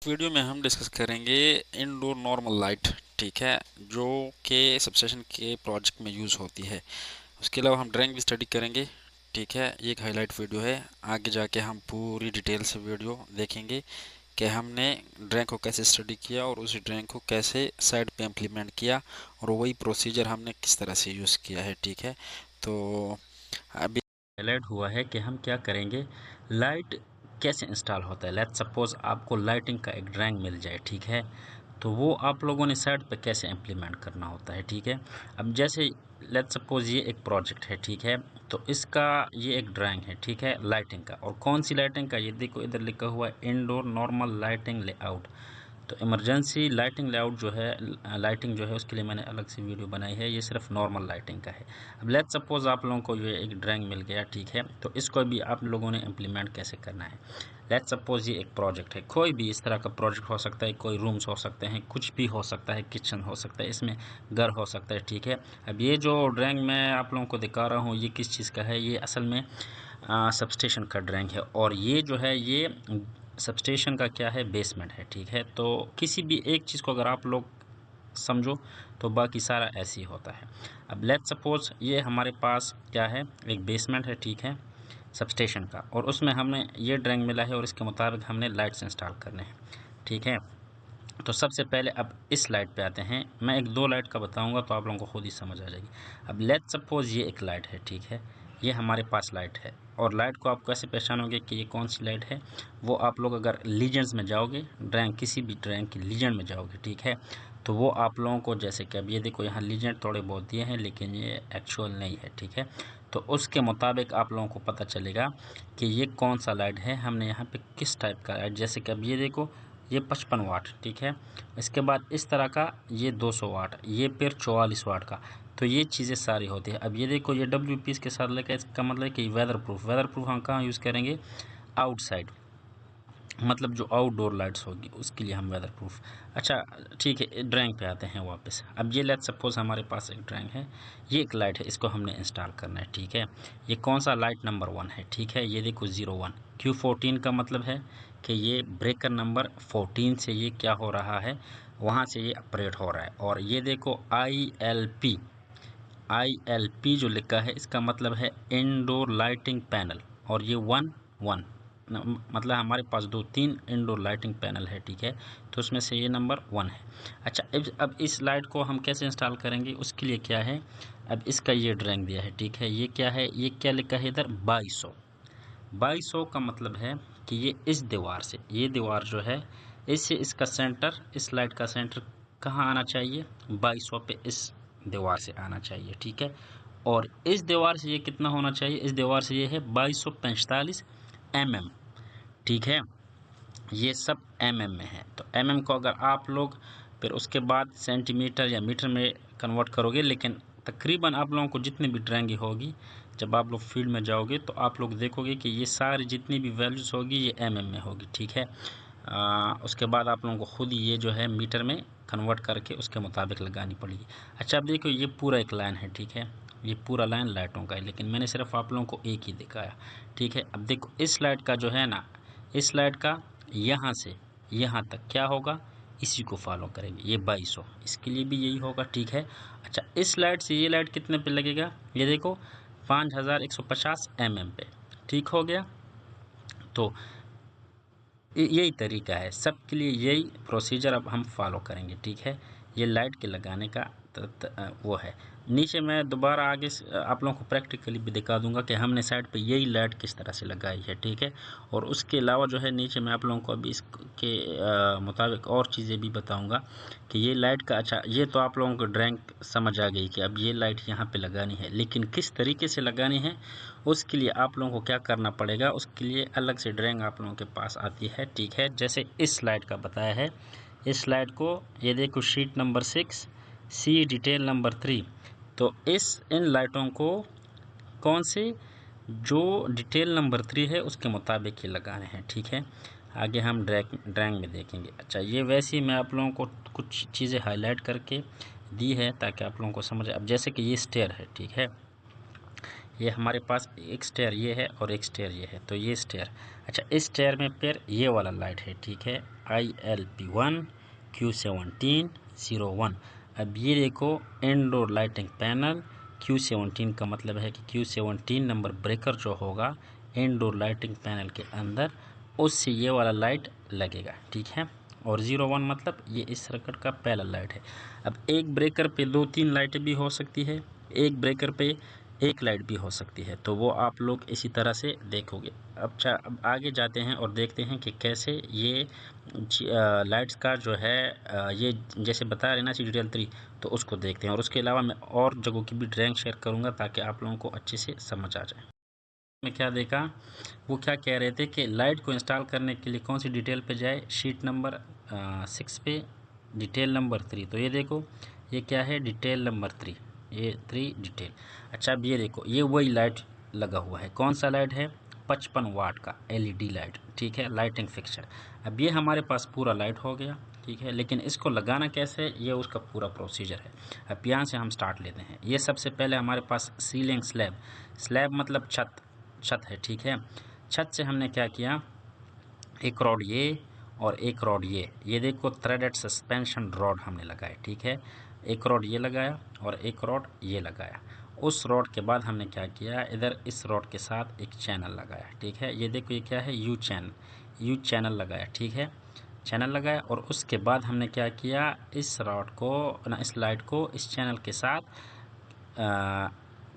Video में हम discuss करेंगे इंडोर नॉर्मल लाइट। ठीक है, जो कि सबस्टेशन के प्रोजेक्ट में यूज़ होती है। उसके अलावा हम ड्राइंग भी स्टडी करेंगे। ठीक है, ये एक हाईलाइट वीडियो है। आगे जाके हम पूरी डिटेल से वीडियो देखेंगे कि हमने ड्राइंग को कैसे स्टडी किया और उस ड्राइंग को कैसे साइड पे इम्प्लीमेंट किया और वही प्रोसीजर हमने किस तरह से यूज़ किया है। ठीक है, तो अभी हाईलाइट हुआ है कि हम क्या करेंगे, लाइट कैसे इंस्टॉल होता है। लेट्स सपोज आपको लाइटिंग का एक ड्राइंग मिल जाए, ठीक है, तो वो आप लोगों ने साइड पे कैसे इम्प्लीमेंट करना होता है। ठीक है, अब जैसे लेट्स सपोज ये एक प्रोजेक्ट है, ठीक है, तो इसका ये एक ड्राइंग है, ठीक है, लाइटिंग का। और कौन सी लाइटिंग का, ये देखो इधर लिखा हुआ है इंडोर नॉर्मल लाइटिंग लेआउट। तो इमरजेंसी लाइटिंग लेआउट जो है, लाइटिंग जो है उसके लिए मैंने अलग से वीडियो बनाई है। ये सिर्फ नॉर्मल लाइटिंग का है। अब लेट्स सपोज आप लोगों को ये एक ड्राइंग मिल गया, ठीक है, तो इसको भी आप लोगों ने इम्प्लीमेंट कैसे करना है। लेट्स सपोज ये एक प्रोजेक्ट है, कोई भी इस तरह का प्रोजेक्ट हो सकता है, कोई रूम्स हो सकते हैं, कुछ भी हो सकता है, किचन हो सकता है, इसमें घर हो सकता है। ठीक है, अब ये जो ड्राइंग मैं आप लोगों को दिखा रहा हूँ, ये किस चीज़ का है, ये असल में सबस्टेशन का ड्राइंग है। और ये जो है, ये सबस्टेशन का क्या है, बेसमेंट है। ठीक है, तो किसी भी एक चीज़ को अगर आप लोग समझो तो बाकी सारा ऐसे ही होता है। अब लेट्स सपोज ये हमारे पास क्या है, एक बेसमेंट है, ठीक है, सबस्टेशन का, और उसमें हमें ये ड्राइंग मिला है और इसके मुताबिक हमने लाइट्स इंस्टॉल करने हैं। ठीक है, तो सबसे पहले अब इस लाइट पे आते हैं। मैं एक दो लाइट का बताऊंगा तो आप लोगों को खुद ही समझ आ जाएगी। अब लेट्स सपोज ये एक लाइट है, ठीक है, ये हमारे पास लाइट है। और लाइट को आप कैसे पहचानोगे कि ये कौन सी लाइट है, वो आप लोग अगर लीजेंड्स में जाओगे, ड्राइंग किसी भी ड्राइंग की लीजेंड में जाओगे, ठीक है, तो वो आप लोगों को, जैसे कि अब ये देखो यहाँ लीजेंड थोड़े बहुत दिए हैं लेकिन ये एक्चुअल नहीं है। ठीक है, तो उसके मुताबिक आप लोगों को पता चलेगा कि ये कौन सा लाइट है, हमने यहाँ पे किस टाइप का लाइट। जैसे कि अब ये देखो, ये 55 वाट, ठीक है, इसके बाद इस तरह का ये 200 वाट, ये फिर 44 वाट का। तो ये चीज़ें सारी होती है। अब ये देखो, ये डब्ल्यू पीस के साथ लेकर, इसका मतलब कि वेदर प्रूफ हम कहाँ यूज़ करेंगे, आउटसाइड, मतलब जो आउटडोर लाइट्स होगी उसके लिए हम वेदर प्रूफ। अच्छा ठीक है, ड्राइंग पे आते हैं वापस। अब ये लेट्स सपोज हमारे पास एक ड्राइंग है, ये एक लाइट है, इसको हमने इंस्टॉल करना है। ठीक है, ये कौन सा लाइट, नंबर 1 है। ठीक है, ये देखो 01 Q14 का मतलब है कि ये ब्रेकर नंबर 14 से ये क्या हो रहा है, वहाँ से ये ऑपरेट हो रहा है। और ये देखो ILP जो लिखा है, इसका मतलब है इंडोर लाइटिंग पैनल। और ये 1 मतलब हमारे पास 2-3 इंडोर लाइटिंग पैनल है। ठीक है, तो उसमें से ये नंबर 1 है। अच्छा, अब इस लाइट को हम कैसे इंस्टॉल करेंगे, उसके लिए क्या है, अब इसका ये ड्राइंग दिया है। ठीक है, ये क्या है, ये क्या लिखा है इधर, 2200 का मतलब है कि ये इस दीवार से, ये दीवार जो है, इससे इसका सेंटर, इस लाइट का सेंटर कहाँ आना चाहिए, 2200 पे इस दीवार से आना चाहिए। ठीक है, और इस दीवार से ये कितना होना चाहिए, इस दीवार से ये है 2245 mm। ठीक है, ये सब mm में है। तो mm को अगर आप लोग फिर उसके बाद सेंटीमीटर या मीटर में कन्वर्ट करोगे, लेकिन तकरीबन आप लोगों को जितनी भी ड्राइंग होगी, जब आप लोग फील्ड में जाओगे तो आप लोग देखोगे कि ये सारी जितनी भी वैल्यूज़ होगी ये mm में होगी। ठीक है, उसके बाद आप लोगों को खुद ये जो है मीटर में कन्वर्ट करके उसके मुताबिक लगानी पड़ेगी। अच्छा, अब देखो, ये पूरा एक लाइन है, ठीक है, ये पूरा लाइन लाइटों का है, लेकिन मैंने सिर्फ आप लोगों को एक ही दिखाया। ठीक है, अब देखो इस लाइट का जो है ना, इस लाइट का यहाँ से यहाँ तक क्या होगा, इसी को फॉलो करेंगे, ये 2200, इसके लिए भी यही होगा। ठीक है, अच्छा, इस लाइट से ये लाइट कितने पे लगेगा, ये देखो 5150 mm पे। ठीक हो गया, तो यही तरीका है सबके लिए, यही प्रोसीजर अब हम फॉलो करेंगे। ठीक है, ये लाइट के लगाने का वो है। नीचे मैं दोबारा आगे आप लोगों को प्रैक्टिकली भी दिखा दूंगा कि हमने साइड पे यही लाइट किस तरह से लगाई है। ठीक है, और उसके अलावा जो है नीचे मैं आप लोगों को अभी इसके मुताबिक और चीज़ें भी बताऊंगा कि ये लाइट का। अच्छा, ये तो आप लोगों को ड्राइंग समझ आ गई कि अब ये लाइट यहाँ पे लगानी है, लेकिन किस तरीके से लगानी है उसके लिए आप लोगों को क्या करना पड़ेगा, उसके लिए अलग से ड्राइंग आप लोगों के पास आती है। ठीक है, जैसे इस स्लाइड का बताया है, इस स्लाइड को ये देखो, शीट नंबर 6 सी डिटेल नंबर 3। तो इन लाइटों को कौन से, जो डिटेल नंबर 3 है उसके मुताबिक ही लगाने हैं। ठीक है, आगे हम ड्राइंग में देखेंगे। अच्छा, ये वैसे ही मैं आप लोगों को कुछ चीज़ें हाईलाइट करके दी है ताकि आप लोगों को समझ। अब जैसे कि ये स्टेयर है, ठीक है, ये हमारे पास एक स्टेयर ये है और एक स्टेयर ये है, तो ये स्टेयर। अच्छा, इस स्टेयर में फिर ये वाला लाइट है, ठीक है, ILP1 Q1701। अब ये देखो इंडोर लाइटिंग पैनल Q17 का मतलब है कि Q17 नंबर ब्रेकर जो होगा इंडोर लाइटिंग पैनल के अंदर, उससे ये वाला लाइट लगेगा, ठीक है। और 01 मतलब ये इस सर्किट का पहला लाइट है। अब एक ब्रेकर पे 2-3 लाइटें भी हो सकती है, एक ब्रेकर पे एक लाइट भी हो सकती है, तो वो आप लोग इसी तरह से देखोगे। अब आगे जाते हैं और देखते हैं कि कैसे ये लाइट्स का जो है ये जैसे बता रहे ना ट्यूटोरियल 3, तो उसको देखते हैं। और उसके अलावा मैं और जगहों की भी ड्राइंग शेयर करूंगा ताकि आप लोगों को अच्छे से समझ आ जाए। मैं क्या देखा, वो क्या कह रहे थे कि लाइट को इंस्टॉल करने के लिए कौन सी डिटेल पे जाए, शीट नंबर 6 पे डिटेल नंबर 3। तो ये देखो ये क्या है, डिटेल नंबर 3, ये 3 डिटेल। अच्छा, अब ये देखो ये वही लाइट लगा हुआ है, कौन सा लाइट है, 55 वाट का LED लाइट, ठीक है, लाइटिंग फिक्सचर। अब ये हमारे पास पूरा लाइट हो गया, ठीक है, लेकिन इसको लगाना कैसे है, ये उसका पूरा प्रोसीजर है। अब यहाँ से हम स्टार्ट लेते हैं। ये सबसे पहले हमारे पास सीलिंग स्लैब, स्लैब मतलब छत है, ठीक है। छत से हमने क्या किया, एक रॉड ये और एक रॉड ये देखो थ्रेडेड सस्पेंशन रॉड हमने लगाया, ठीक है। एक रॉड ये लगाया और एक रॉड ये लगाया। उस रॉड के बाद हमने क्या किया, इधर इस रॉड के साथ एक चैनल लगाया, ठीक है। ये देखो ये क्या है, यू चैनल लगाया, ठीक है, चैनल लगाया। और उसके बाद हमने क्या किया, इस रॉड को ना, इस लाइट को इस चैनल के साथ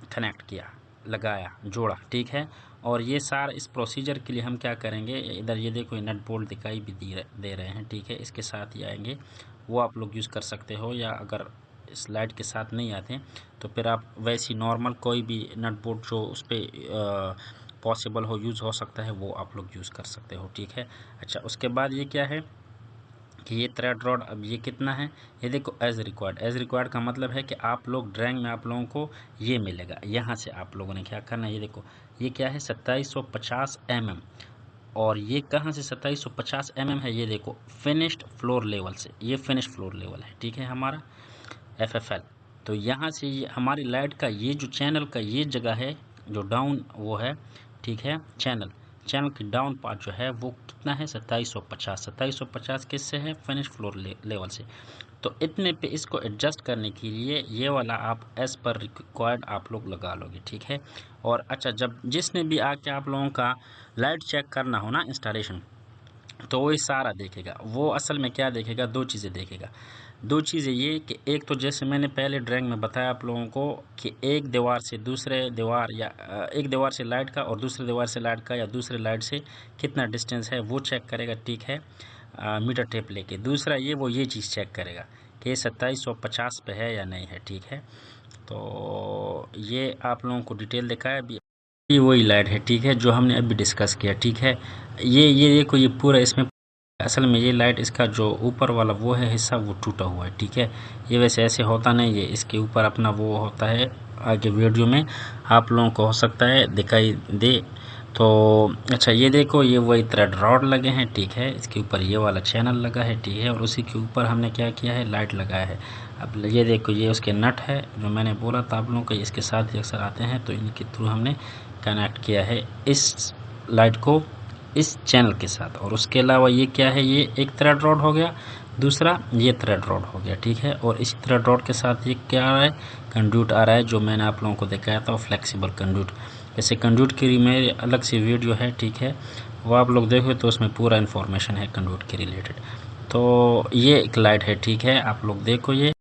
कनेक्ट किया, लगाया, जोड़ा, ठीक है। और ये सारा इस प्रोसीजर के लिए हम क्या करेंगे, इधर ये देखो नट बोल्ट दिखाई भी दे रहे हैं, ठीक है, इसके साथ ही आएंगे, वो आप लोग यूज़ कर सकते हो। या अगर इस लाइट के साथ नहीं आते तो फिर आप वैसी नॉर्मल कोई भी नट बोल्ट जो उस पर पॉसिबल हो, यूज़ हो सकता है, वो आप लोग यूज़ कर सकते हो, ठीक है। अच्छा, उसके बाद ये क्या है कि ये थ्रेड रॉड, अब ये कितना है, ये देखो एज रिक्वायर्ड का मतलब है कि आप लोग ड्राइंग में आप लोगों को ये मिलेगा, यहाँ से आप लोगों ने क्या करना है, ये देखो ये क्या है 2750 mm। और ये कहाँ से 2750 mm है, ये देखो फिनिश्ड फ्लोर लेवल से, ये फिनिश फ्लोर लेवल है, ठीक है, हमारा FFL। तो यहाँ से ये हमारी लाइट का ये जो चैनल का ये जगह है जो डाउन वो है, ठीक है, चैनल की डाउन पार्ट जो है वो कितना है, 2750 किससे है, फिनिश फ्लोर लेवल से। तो इतने पे इसको एडजस्ट करने के लिए ये वाला आप एज पर रिक्वायर्ड आप लोग लगा लोगे, ठीक है। और अच्छा, जब जिसने भी आके आप लोगों का लाइट चेक करना हो ना, इंस्टॉलेशन, तो वो सारा देखेगा। वो असल में क्या देखेगा, दो चीज़ें देखेगा। दो चीज़ें ये कि एक तो जैसे मैंने पहले ड्राइंग में बताया आप लोगों को कि एक दीवार से दूसरे दीवार या एक दीवार से लाइट का और दूसरे दीवार से लाइट का या दूसरे लाइट से कितना डिस्टेंस है वो चेक करेगा, ठीक है, मीटर टेप लेके। दूसरा ये वो ये चीज़ चेक करेगा कि 2750 पे है या नहीं है, ठीक है। तो ये आप लोगों को डिटेल दिखाया अभी, ये वही लाइट है, ठीक है, जो हमने अभी डिस्कस किया, ठीक है। ये देखो ये पूरा इसमें असल में ये लाइट इसका जो ऊपर वाला वो है हिस्सा वो टूटा हुआ है, ठीक है। ये वैसे ऐसे होता नहीं है, इसके ऊपर अपना वो होता है, आगे वीडियो में आप लोगों को हो सकता है दिखाई दे। तो अच्छा, ये देखो ये वही थ्रेड रॉड लगे हैं, ठीक है, इसके ऊपर ये वाला चैनल लगा है, ठीक है, और उसी के ऊपर हमने क्या किया है, लाइट लगाया है। अब ये देखो ये उसके नट है जो मैंने बोला था आप लोगों को, इसके साथ ही अक्सर आते हैं, तो इनके थ्रू हमने कनेक्ट किया है इस लाइट को इस चैनल के साथ। और उसके अलावा ये क्या है, ये एक थ्रेड रॉड हो गया, दूसरा ये थ्रेड रॉड हो गया, ठीक है। और इस थ्रेड रॉड के साथ ये क्या आ रहा है, कंड्यूट आ रहा है, जो मैंने आप लोगों को दिखाया था फ्लेक्सिबल कंड्यूट। जैसे कंड्यूट की मेरी अलग से वीडियो है, ठीक है, वो आप लोग देखो तो उसमें पूरा इन्फॉर्मेशन है कंड्यूट के रिलेटेड। तो ये एक लाइट है, ठीक है, आप लोग देखो ये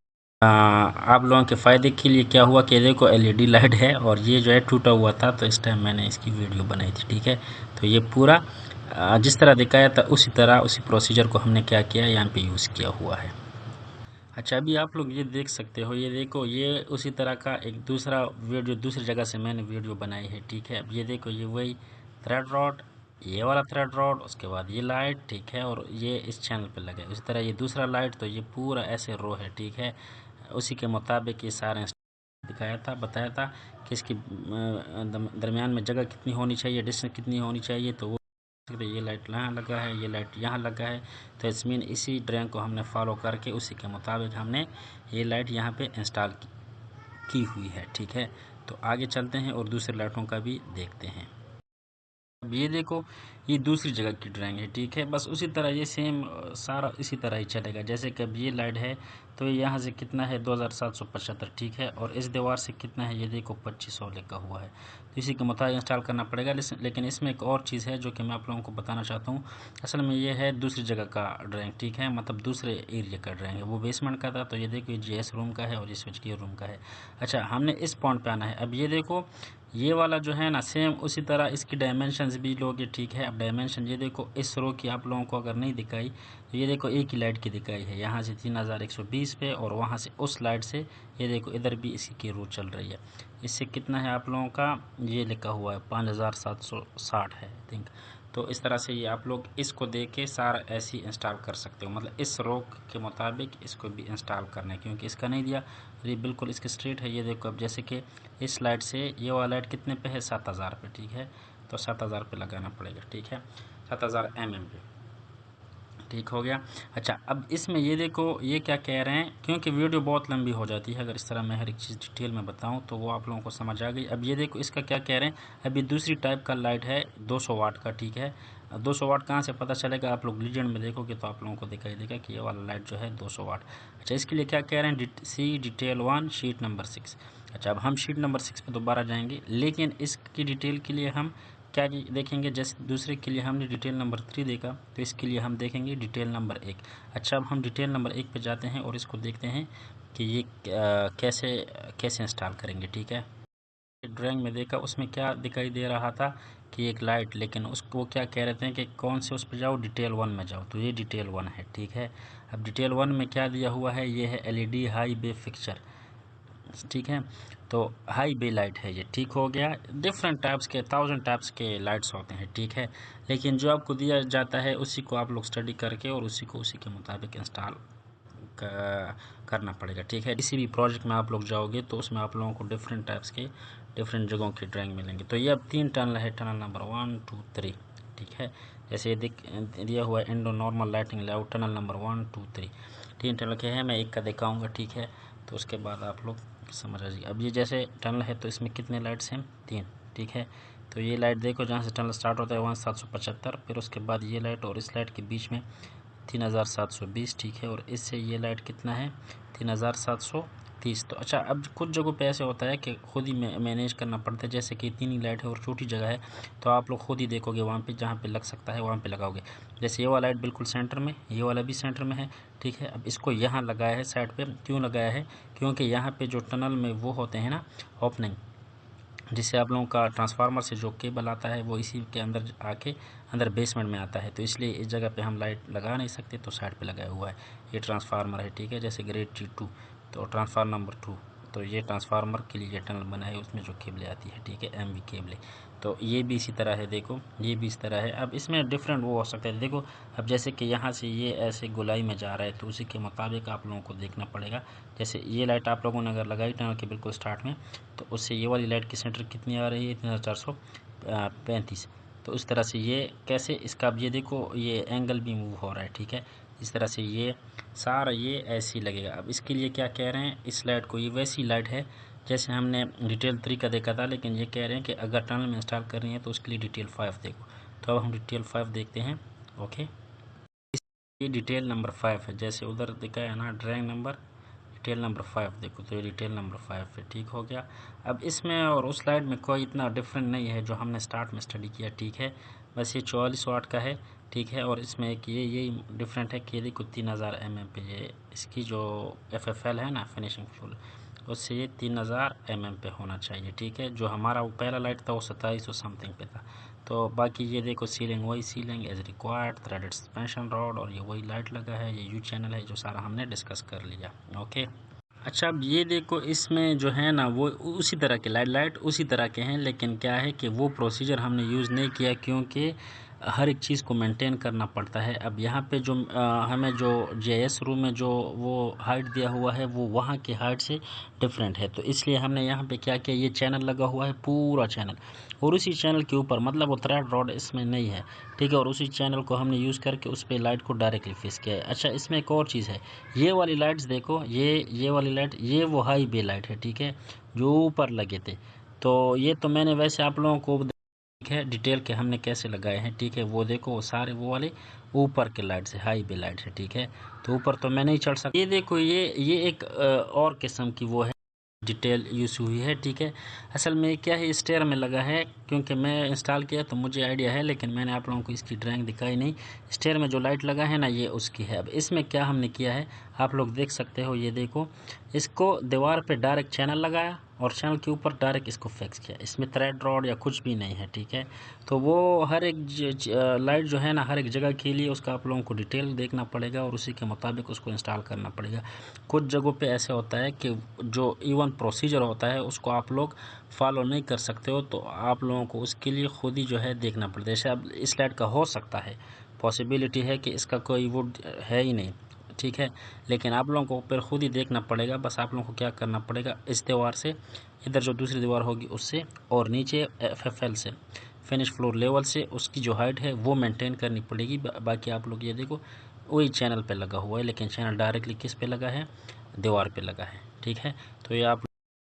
आप लोगों के फ़ायदे के लिए क्या हुआ कि देखो LED लाइट है और ये जो है टूटा हुआ था, तो इस टाइम मैंने इसकी वीडियो बनाई थी, ठीक है। तो ये पूरा जिस तरह दिखाया था उसी तरह उसी प्रोसीजर को हमने क्या किया, यहाँ पे यूज़ किया हुआ है। अच्छा, अभी आप लोग ये देख सकते हो, ये देखो ये उसी तरह का एक दूसरा वीडियो दूसरी जगह से मैंने वीडियो बनाई है, ठीक है। अब ये देखो ये वही थ्रेड रॉड, ये वाला थ्रेड रॉड, उसके बाद ये लाइट, ठीक है, और ये इस चैनल पे लगे। इसी तरह ये दूसरा लाइट, तो ये पूरा ऐसे रो है, ठीक है। उसी के मुताबिक ये सारे दिखाया था, बताया था कि इसकी दरमियान में जगह कितनी होनी चाहिए, डिस्टेंस कितनी होनी चाहिए। तो वो ये लाइट यहाँ लगा है, ये लाइट यहाँ लगा है, तो इस मीन इसी ड्राइंग को हमने फॉलो करके उसी के मुताबिक हमने ये लाइट यहाँ पे इंस्टॉल की हुई है, ठीक है। तो आगे चलते हैं और दूसरे लाइटों का भी देखते हैं। अब ये देखो, ये दूसरी जगह की ड्राइंग है, ठीक है। बस उसी तरह ये सेम सारा इसी तरह ही चलेगा। जैसे कि अब ये लाइट है तो यहाँ से कितना है 2775, ठीक है। और इस दीवार से कितना है ये देखो 2500 लिखा हुआ है। तो इसी के मुताबिक इंस्टॉल करना पड़ेगा। लेकिन इसमें एक और चीज़ है जो कि मैं आप लोगों को बताना चाहता हूँ। असल में ये है दूसरी जगह का ड्राइंग, ठीक है, मतलब दूसरे एरिया का ड्राइंग है। वो बेसमेंट का था, तो ये देखो ये जीएस रूम का है और ये स्विच गियर रूम का है। अच्छा, हमने इस पॉइंट पे आना है। अब ये देखो, ये वाला जो है ना सेम उसी तरह इसकी डायमेंशंस भी लोगे, ठीक है। अब डायमेंशन ये देखो, इस रो की आप लोगों को अगर नहीं दिखाई तो ये देखो एक ही लाइट की दिखाई है, यहाँ से 3120 पे और वहाँ से उस लाइट से ये देखो इधर भी इसी की रो चल रही है। इससे कितना है आप लोगों का ये लिखा हुआ है 5760 है आई थिंक। तो इस तरह से ये आप लोग इसको देख के सारा ऐसे ही इंस्टॉल कर सकते हो, मतलब इस रो के मुताबिक इसको भी इंस्टॉल करना है, क्योंकि इसका नहीं दिया ये बिल्कुल इसके स्ट्रेट है। ये देखो, अब जैसे कि इस लाइट से ये वाला लाइट कितने पे है 7000 पे, ठीक है। तो 7000 पे लगाना पड़ेगा, ठीक है, 7000 mm पे, ठीक हो गया। अच्छा, अब इसमें ये देखो ये क्या कह रहे हैं, क्योंकि वीडियो बहुत लंबी हो जाती है अगर इस तरह मैं हर एक चीज़ डिटेल में बताऊं तो वो आप लोगों को समझ आ गई। अब ये देखो इसका क्या कह रहे हैं, अभी दूसरी टाइप का लाइट है 200 वाट का, ठीक है। 200 वाट कहाँ से पता चलेगा, आप लोग लीजेंड में देखोगे तो आप लोगों को दिखाई देगा कि ये वाला लाइट जो है 200 वाट। अच्छा, इसके लिए क्या कह रहे हैं, सी डिटेल 1 शीट नंबर 6। अच्छा, अब हम शीट नंबर 6 पे दोबारा जाएंगे, लेकिन इसकी डिटेल के लिए हम क्या देखेंगे, जैसे दूसरे के लिए हमने डिटेल नंबर 3 देखा, तो इसके लिए हम देखेंगे डिटेल नंबर 1। अच्छा, अब हम डिटेल नंबर 1 पे जाते हैं और इसको देखते हैं कि ये कैसे कैसे इंस्टॉल करेंगे, ठीक है। ड्राइंग में देखा उसमें क्या दिखाई दे रहा था कि एक लाइट, लेकिन उसको क्या कह रहे थे कि कौन से उस पर जाओ, डिटेल 1 में जाओ, तो ये डिटेल 1 है, ठीक है। अब डिटेल 1 में क्या दिया हुआ है, ये है LED हाई बे फिक्चर, ठीक है। तो हाई बे लाइट है ये, ठीक हो गया। डिफरेंट टाइप्स के 1000 टाइप्स के लाइट्स होते हैं, ठीक है। लेकिन जो आपको दिया जाता है उसी को आप लोग स्टडी करके और उसी को उसी के मुताबिक इंस्टॉल करना पड़ेगा, ठीक है। किसी भी प्रोजेक्ट में आप लोग जाओगे तो उसमें आप लोगों को डिफरेंट टाइप्स के डिफरेंट जगहों की ड्राइंग मिलेंगे। तो ये अब 3 टनल है, टनल नंबर 1 2 3, ठीक है। जैसे ये दिया हुआ है Indo normal lighting layout tunnel number 1 2 3, 3 tunnel के हैं। मैं एक का दिखाऊंगा, ठीक है, तो उसके बाद आप लोग समझ आ जाइए। अब ये जैसे टनल है तो इसमें कितने लाइट्स हैं, 3, ठीक है। तो ये लाइट देखो जहाँ से टनल स्टार्ट होता है वहाँ 775, फिर उसके बाद ये लाइट और इस लाइट के बीच में 3720, ठीक है। और इससे ये लाइट कितना है 3730। तो अच्छा, अब कुछ जगहों पे ऐसे होता है कि खुद ही मैनेज करना पड़ता है, जैसे कि 3 ही लाइट है और छोटी जगह है, तो आप लोग खुद ही देखोगे वहाँ पे जहाँ पे लग सकता है वहाँ पे लगाओगे। जैसे ये वाला लाइट बिल्कुल सेंटर में, ये वाला भी सेंटर में है, ठीक है। अब इसको यहाँ लगाया है साइड पे, क्यों लगाया है, क्योंकि यहाँ पे जो टनल में वो होते हैं ना ओपनिंग, जिससे आप लोगों का ट्रांसफार्मर से जो केबल आता है वो इसी के अंदर आके अंदर बेसमेंट में आता है, तो इसलिए इस जगह पे हम लाइट लगा नहीं सकते, तो साइड पे लगाया हुआ है। ये ट्रांसफार्मर है, ठीक है, जैसे ग्रेड T2, तो ट्रांसफार्मर नंबर 2, तो ये ट्रांसफार्मर के लिए टनल बना है, उसमें जो केबलें आती है, ठीक है, MV केबलें। तो ये भी इसी तरह है, देखो ये भी इस तरह है। अब इसमें डिफरेंट वो हो सकता है, देखो अब जैसे कि यहाँ से ये ऐसे गोलाई में जा रहा है, तो उसी के मुताबिक आप लोगों को देखना पड़ेगा। जैसे ये लाइट आप लोगों ने अगर लगाई टनल के बिल्कुल स्टार्ट में, तो उससे ये वाली लाइट की सेंटर कितनी आ रही है 3435। तो इस तरह से ये कैसे इसका, अब ये देखो ये एंगल भी मूव हो रहा है, ठीक है। इस तरह से ये सारा ये ऐसे ही लगेगा। अब इसके लिए क्या कह रहे हैं, इस लाइट को, ये वैसी लाइट है जैसे हमने डिटेल 3 का देखा था, लेकिन ये कह रहे हैं कि अगर टनल में इंस्टॉल कर रही है तो उसके लिए डिटेल 5 देखो। तो अब हम डिटेल 5 देखते हैं, ओके। ये डिटेल नंबर 5 है, जैसे उधर दिखा है ना ड्राइंग नंबर, डिटेल नंबर 5 देखो, तो ये डिटेल नंबर 5 है, ठीक हो गया। अब इसमें और उस स्लाइड में कोई इतना डिफरेंट नहीं है जो हमने स्टार्ट में स्टडी किया, ठीक है। बस ये 44 वाट का है, ठीक है। और इसमें एक यही डिफरेंट है कि ये देखो 3000 mm पे ये इसकी जो FFL है ना फिनिशिंग फुल, उससे ये 3000 mm पे होना चाहिए, ठीक है। जो हमारा वो पहला लाइट था वो 2700 समथिंग पे था। तो बाकी ये देखो सीलिंग वही ceiling as required, threaded suspension rod, और ये वही लाइट लगा है, ये यू चैनल है, जो सारा हमने डिस्कस कर लिया, ओके। अच्छा, अब ये देखो इसमें जो है ना वो उसी तरह के लाइट उसी तरह के हैं, लेकिन क्या है कि वो प्रोसीजर हमने यूज़ नहीं किया, क्योंकि हर एक चीज़ को मेंटेन करना पड़ता है। अब यहाँ पे जो हमें जो जीआईएस रूम में जो वो हाइट दिया हुआ है वो वहाँ की हाइट से डिफरेंट है, तो इसलिए हमने यहाँ पे क्या किया, ये चैनल लगा हुआ है पूरा चैनल, और उसी चैनल के ऊपर मतलब वो थ्रेड रॉड इसमें नहीं है, ठीक है। और उसी चैनल को हमने यूज़ करके उस पर लाइट को डायरेक्टली फिक्स किया है। अच्छा, इसमें एक और चीज़ है, ये वाली लाइट्स देखो, ये वाली लाइट, ये वो हाई बे लाइट है, ठीक है। जो ऊपर लगे थे। तो ये तो मैंने वैसे आप लोगों को ठीक है डिटेल के हमने कैसे लगाए हैं, ठीक है। वो देखो वो सारे वो वाले ऊपर के लाइट से, हाई बे लाइट से, ठीक है। तो ऊपर तो मैं नहीं चढ़ सकता। ये देखो ये एक और किस्म की वो है डिटेल यूज़ हुई है, ठीक है। असल में क्या है स्टेयर में लगा है, क्योंकि मैं इंस्टॉल किया तो मुझे आइडिया है, लेकिन मैंने आप लोगों को इसकी ड्राइंग दिखाई नहीं। स्टेयर में जो लाइट लगा है ना ये उसकी है। अब इसमें क्या हमने किया है आप लोग देख सकते हो, ये देखो इसको दीवार पे डायरेक्ट चैनल लगाया और चैनल के ऊपर डायरेक्ट इसको फिक्स किया। इसमें थ्रेड रॉड या कुछ भी नहीं है, ठीक है। तो वो हर एक लाइट जो है ना हर एक जगह के लिए उसका आप लोगों को डिटेल देखना पड़ेगा और उसी के मुताबिक उसको इंस्टॉल करना पड़ेगा। कुछ जगहों पे ऐसे होता है कि जो इवन प्रोसीजर होता है उसको आप लोग फॉलो नहीं कर सकते हो, तो आप लोगों को उसके लिए खुद ही जो है देखना पड़ता है। जैसे अब इस लाइट का हो सकता है, पॉसिबिलिटी है कि इसका कोई वो है ही नहीं, ठीक है। लेकिन आप लोगों को फिर खुद ही देखना पड़ेगा। बस आप लोगों को क्या करना पड़ेगा, इस दीवार से इधर जो दूसरी दीवार होगी उससे, और नीचे FFL से, फिनिश फ्लोर लेवल से उसकी जो हाइट है वो मेंटेन करनी पड़ेगी। बाकी आप लोग ये देखो वही चैनल पे लगा हुआ है, लेकिन चैनल डायरेक्टली किस पे लगा है, दीवार पे लगा है, ठीक है। तो ये आप